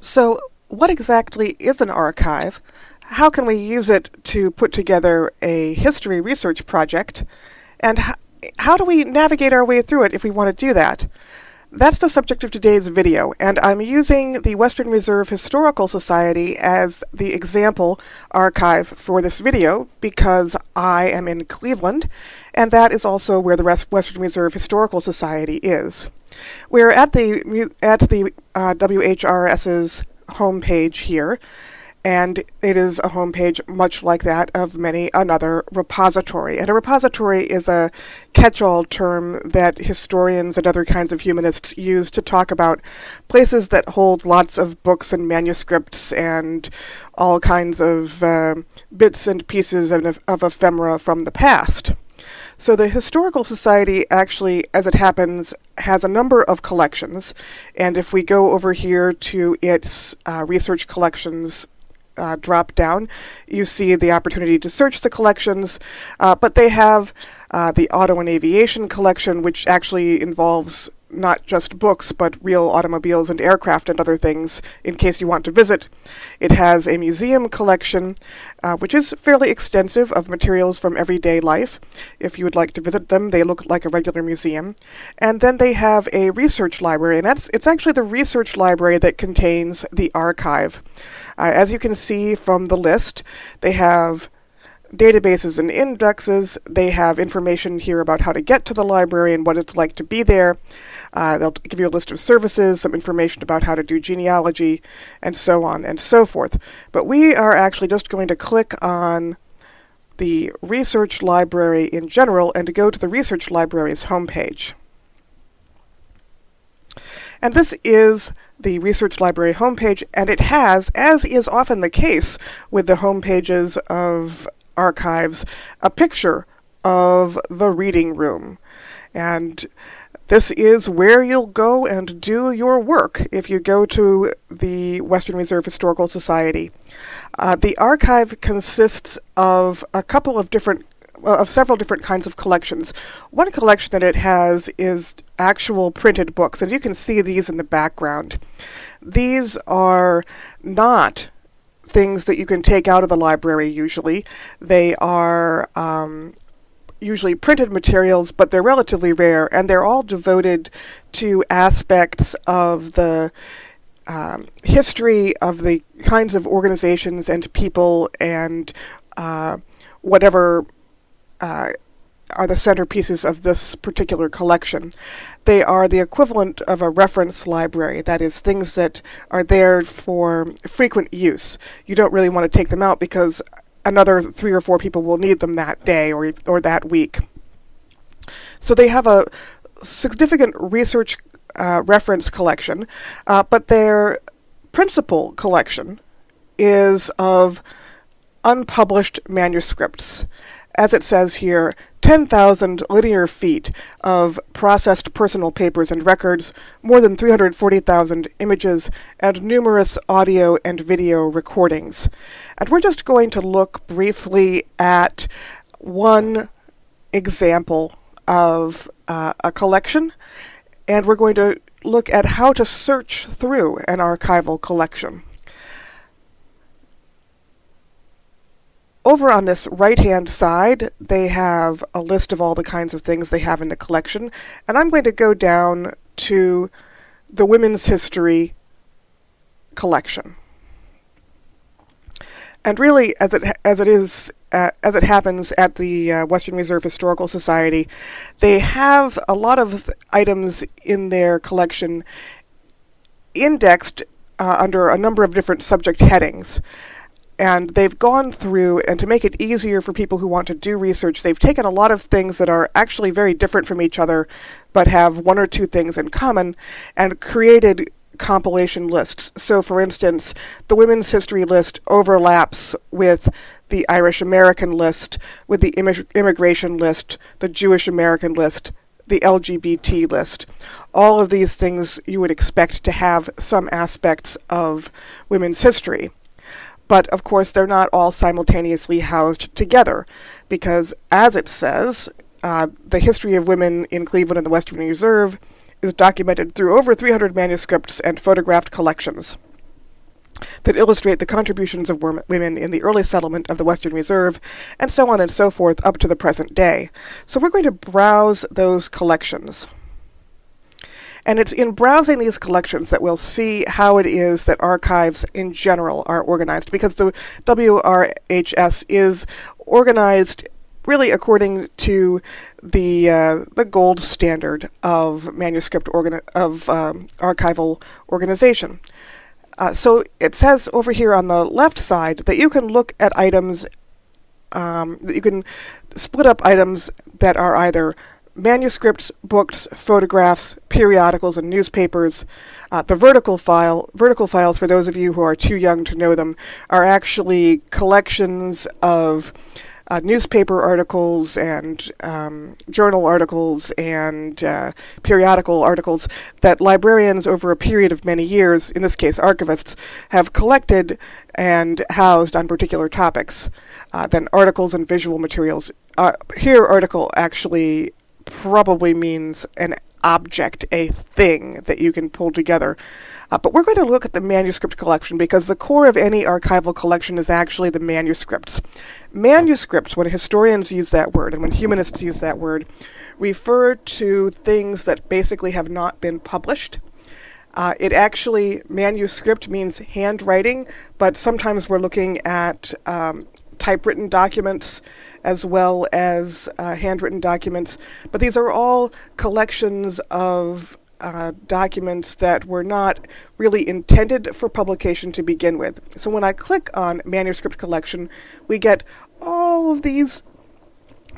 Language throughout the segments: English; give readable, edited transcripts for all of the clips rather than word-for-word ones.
So, what exactly is an archive? How can we use it to put together a history research project? And how do we navigate our way through it if we want to do that? That's the subject of today's video, and I'm using the Western Reserve Historical Society as the example archive for this video because I am in Cleveland, and that is also where the Western Reserve Historical Society is. We're at the WHRS's homepage here, and it is a homepage much like that of many another repository. And a repository is a catch-all term that historians and other kinds of humanists use to talk about places that hold lots of books and manuscripts and all kinds of bits and pieces of ephemera from the past. So the Historical Society actually, as it happens, has a number of collections, and if we go over here to its research collections drop down, you see the opportunity to search the collections, but they have the Auto and Aviation collection, which actually involves not just books, but real automobiles and aircraft and other things in case you want to visit. It has a museum collection, which is fairly extensive, of materials from everyday life. If you would like to visit them, they look like a regular museum. And then they have a research library, and it's actually the research library that contains the archive. As you can see from the list, they have databases and indexes. They have information here about how to get to the library and what it's like to be there. They'll give you a list of services, some information about how to do genealogy, and so on and so forth. But we are actually just going to click on the research library in general and to go to the research library's homepage. And this is the Research Library homepage, and it has, as is often the case with the homepages of archives, a picture of the reading room. And this is where you'll go and do your work if you go to the Western Reserve Historical Society. The archive consists of several different kinds of collections. One collection that it has is actual printed books, and you can see these in the background. These are not things that you can take out of the library usually. They are usually printed materials, but they're relatively rare, and they're all devoted to aspects of the history of the kinds of organizations and people and whatever are the centerpieces of this particular collection. They are the equivalent of a reference library, that is, things that are there for frequent use. You don't really want to take them out because another 3 or 4 people will need them that day or that week. So they have a significant research reference collection, but their principal collection is of unpublished manuscripts. As it says here, 10,000 linear feet of processed personal papers and records, more than 340,000 images, and numerous audio and video recordings. And we're just going to look briefly at one example of a collection, and we're going to look at how to search through an archival collection. Over on this right-hand side, they have a list of all the kinds of things they have in the collection, and I'm going to go down to the Women's History collection. And really, as it happens at the Western Reserve Historical Society, they have a lot of items in their collection indexed under a number of different subject headings. And they've gone through, and to make it easier for people who want to do research, they've taken a lot of things that are actually very different from each other, but have 1 or 2 things in common, and created compilation lists. So, for instance, the Women's History list overlaps with the Irish American list, with the Immigration list, the Jewish American list, the LGBT list. All of these things you would expect to have some aspects of women's history. But, of course, they're not all simultaneously housed together, because, as it says, the history of women in Cleveland and the Western Reserve is documented through over 300 manuscripts and photographed collections. that illustrate the contributions of women in the early settlement of the Western Reserve, and so on and so forth up to the present day. So we're going to browse those collections. And it's in browsing these collections that we'll see how it is that archives in general are organized, because the WRHS is organized really according to the gold standard of archival organization. So it says over here on the left side that you can look at items, that you can split up items that are either manuscripts, books, photographs, periodicals, and newspapers. The vertical files, for those of you who are too young to know them, are actually collections of newspaper articles and journal articles and periodical articles that librarians over a period of many years, in this case archivists, have collected and housed on particular topics. Then articles and visual materials. Here article actually probably means an object, a thing that you can pull together. But we're going to look at the manuscript collection because the core of any archival collection is actually the manuscripts. Manuscripts, when historians use that word and when humanists use that word, refer to things that basically have not been published. Manuscript means handwriting, but sometimes we're looking at typewritten documents as well as handwritten documents. But these are all collections of documents that were not really intended for publication to begin with. So when I click on Manuscript Collection, we get all of these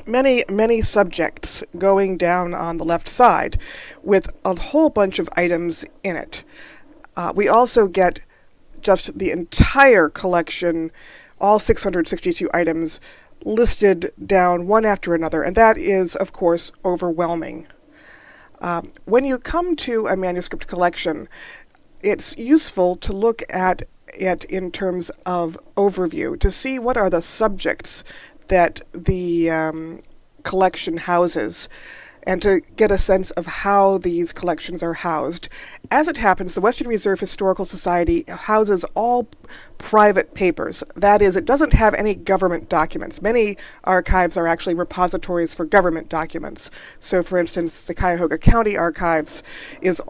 many subjects going down on the left side with a whole bunch of items in it. We also get just the entire collection, all 662 items, listed down one after another, and that is, of course, overwhelming. When you come to a manuscript collection, it's useful to look at it in terms of overview, to see what are the subjects that the collection houses, and to get a sense of how these collections are housed. As it happens, the Western Reserve Historical Society houses all private papers. That is, it doesn't have any government documents. Many archives are actually repositories for government documents. So, for instance, the Cuyahoga County Archives is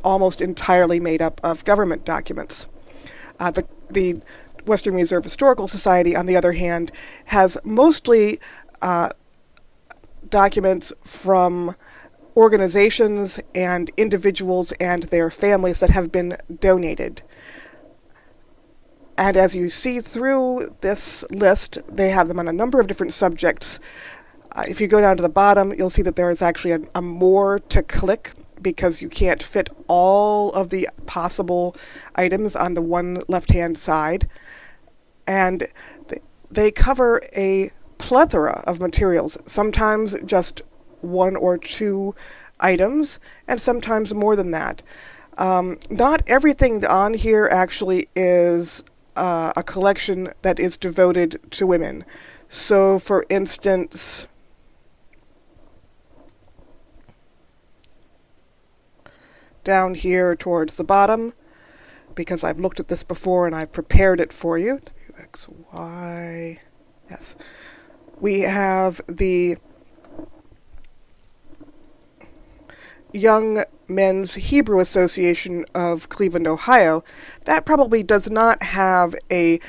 almost entirely made up of government documents. The Western Reserve Historical Society, on the other hand, has mostly documents from organizations and individuals and their families that have been donated. And as you see through this list, they have them on a number of different subjects. If you go down to the bottom, you'll see that there is actually a more to click, because you can't fit all of the possible items on the one left-hand side. And they cover a plethora of materials, sometimes just one or two items, and sometimes more than that. Not everything on here actually is a collection that is devoted to women. So, for instance, down here towards the bottom, because I've looked at this before and I've prepared it for you, WXY, yes, we have the Young Men's Hebrew Association of Cleveland, Ohio. That probably does not have a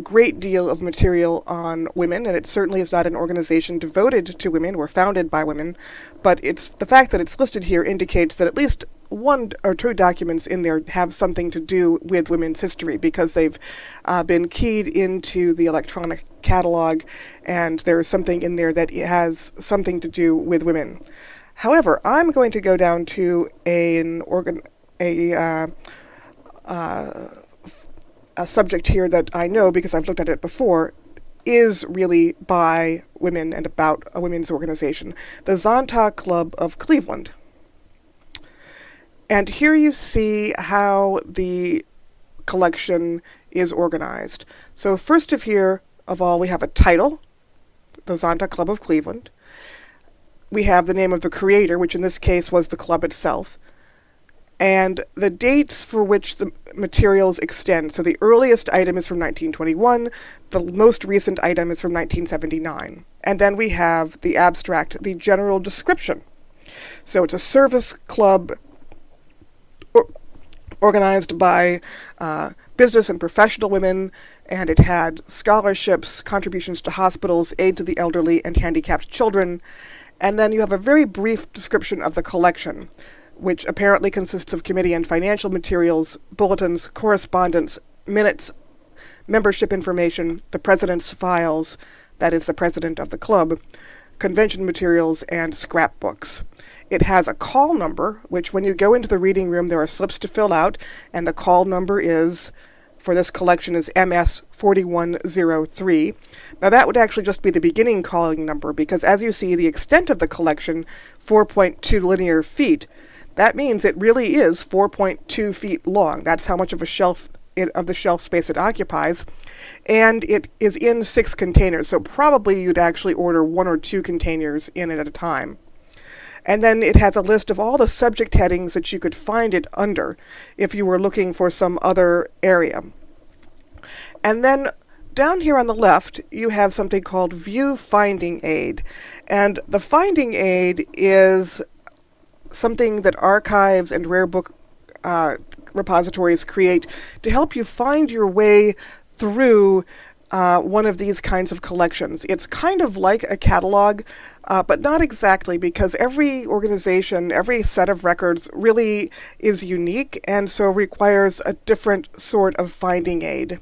great deal of material on women, and it certainly is not an organization devoted to women or founded by women, but it's the fact that it's listed here indicates that at least one or two documents in there have something to do with women's history, because they've been keyed into the electronic catalog, and there's something in there that has something to do with women. However, I'm going to go down to a subject here that I know, because I've looked at it before, is really by women and about a women's organization, the Zonta Club of Cleveland. And here you see how the collection is organized. So first of all, we have a title, the Zonta Club of Cleveland. We have the name of the creator, which in this case was the club itself. and the dates for which the materials extend. So the earliest item is from 1921, the most recent item is from 1979. And then we have the abstract, the general description. So it's a service club organized by business and professional women, and it had scholarships, contributions to hospitals, aid to the elderly and handicapped children. And then you have a very brief description of the collection, which apparently consists of committee and financial materials, bulletins, correspondence, minutes, membership information, the president's files, that is the president of the club, convention materials, and scrapbooks. It has a call number, which when you go into the reading room, there are slips to fill out, and the call number is, for this collection, is MS 4103. Now that would actually just be the beginning calling number, because as you see, the extent of the collection, 4.2 linear feet, that means it really is 4.2 feet long. That's how much of the shelf space it occupies. And it is in 6 containers, so probably you'd actually order 1 or 2 containers in it at a time. And then it has a list of all the subject headings that you could find it under if you were looking for some other area. And then down here on the left, you have something called View Finding Aid. And the finding aid is something that archives and rare book repositories create to help you find your way through one of these kinds of collections. It's kind of like a catalog, but not exactly, because every organization, every set of records really is unique and so requires a different sort of finding aid.